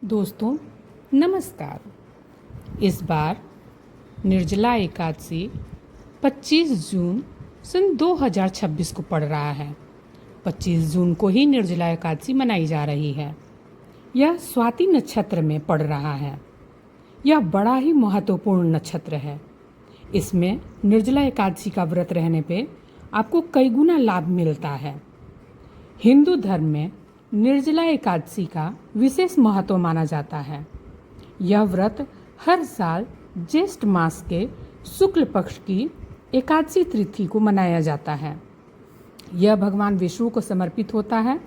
दोस्तों नमस्कार। इस बार निर्जला एकादशी 25 जून सन 2026 को पड़ रहा है। 25 जून को ही निर्जला एकादशी मनाई जा रही है। यह स्वाति नक्षत्र में पड़ रहा है। यह बड़ा ही महत्वपूर्ण नक्षत्र है। इसमें निर्जला एकादशी का व्रत रहने पे आपको कई गुना लाभ मिलता है। हिंदू धर्म में निर्जला एकादशी का विशेष महत्व माना जाता है। यह व्रत हर साल ज्येष्ठ मास के शुक्ल पक्ष की एकादशी तिथि को मनाया जाता है। यह भगवान विष्णु को समर्पित होता है।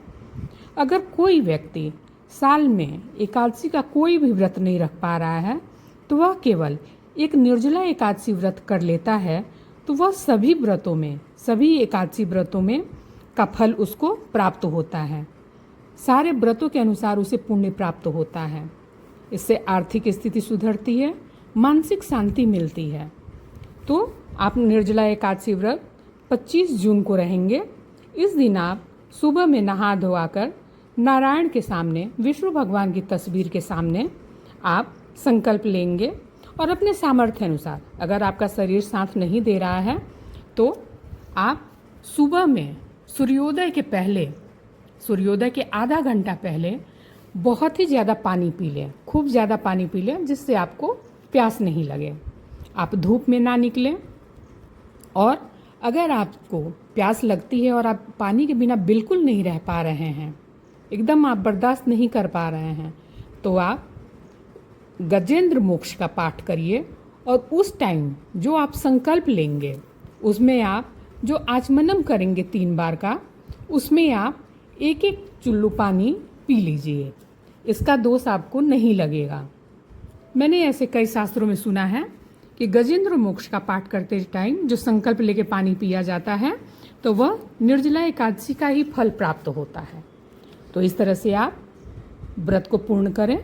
अगर कोई व्यक्ति साल में एकादशी का कोई भी व्रत नहीं रख पा रहा है तो वह केवल एक निर्जला एकादशी व्रत कर लेता है तो वह सभी एकादशी व्रतों में का फल उसको प्राप्त होता है। सारे व्रतों के अनुसार उसे पुण्य प्राप्त होता है। इससे आर्थिक स्थिति सुधरती है, मानसिक शांति मिलती है। तो आप निर्जला एकादशी व्रत 25 जून को रहेंगे। इस दिन आप सुबह में नहा धोआकर नारायण के सामने, विष्णु भगवान की तस्वीर के सामने आप संकल्प लेंगे और अपने सामर्थ्य अनुसार, अगर आपका शरीर साथ नहीं दे रहा है तो आप सुबह में सूर्योदय के आधा घंटा पहले बहुत ही ज़्यादा पानी पी लें, खूब ज़्यादा पानी पी लें, जिससे आपको प्यास नहीं लगे। आप धूप में ना निकलें और अगर आपको प्यास लगती है और आप पानी के बिना बिल्कुल नहीं रह पा रहे हैं, एकदम आप बर्दाश्त नहीं कर पा रहे हैं, तो आप गजेंद्र मोक्ष का पाठ करिए और उस टाइम जो आप संकल्प लेंगे उसमें आप जो आचमनम करेंगे 3 बार का, उसमें आप एक चुल्लू पानी पी लीजिए। इसका दोष आपको नहीं लगेगा। मैंने ऐसे कई शास्त्रों में सुना है कि गजेंद्र मोक्ष का पाठ करते टाइम जो संकल्प लेके पानी पिया जाता है तो वह निर्जला एकादशी का ही फल प्राप्त होता है। तो इस तरह से आप व्रत को पूर्ण करें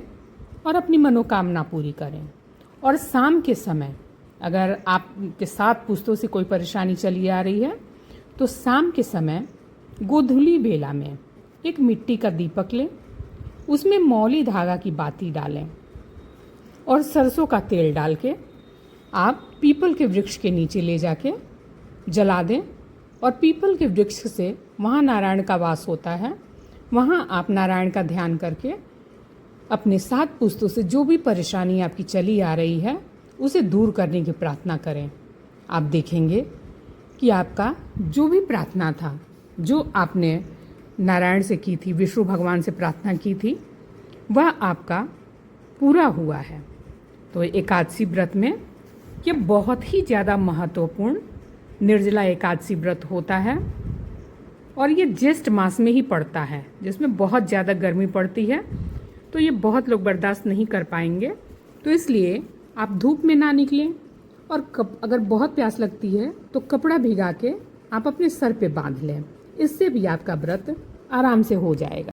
और अपनी मनोकामना पूरी करें। और शाम के समय अगर आपके साथ पुश्तों से कोई परेशानी चली आ रही है तो शाम के समय गोधूली बेला में एक मिट्टी का दीपक लें, उसमें मौली धागा की बाती डालें और सरसों का तेल डाल के आप पीपल के वृक्ष के नीचे ले जाके जला दें। और पीपल के वृक्ष से वहाँ नारायण का वास होता है, वहाँ आप नारायण का ध्यान करके अपने 7 पुश्तों से जो भी परेशानी आपकी चली आ रही है उसे दूर करने की प्रार्थना करें। आप देखेंगे कि आपका जो भी प्रार्थना था, जो आपने नारायण से की थी, विष्णु भगवान से प्रार्थना की थी, वह आपका पूरा हुआ है। तो एकादशी व्रत में ये बहुत ही ज़्यादा महत्वपूर्ण निर्जला एकादशी व्रत होता है और ये ज्येष्ठ मास में ही पड़ता है, जिसमें बहुत ज़्यादा गर्मी पड़ती है, तो ये बहुत लोग बर्दाश्त नहीं कर पाएंगे। तो इसलिए आप धूप में ना निकलें और अगर बहुत प्यास लगती है तो कपड़ा भिगा के आप अपने सर पे बांध लें। इससे भी आपका व्रत आराम से हो जाएगा।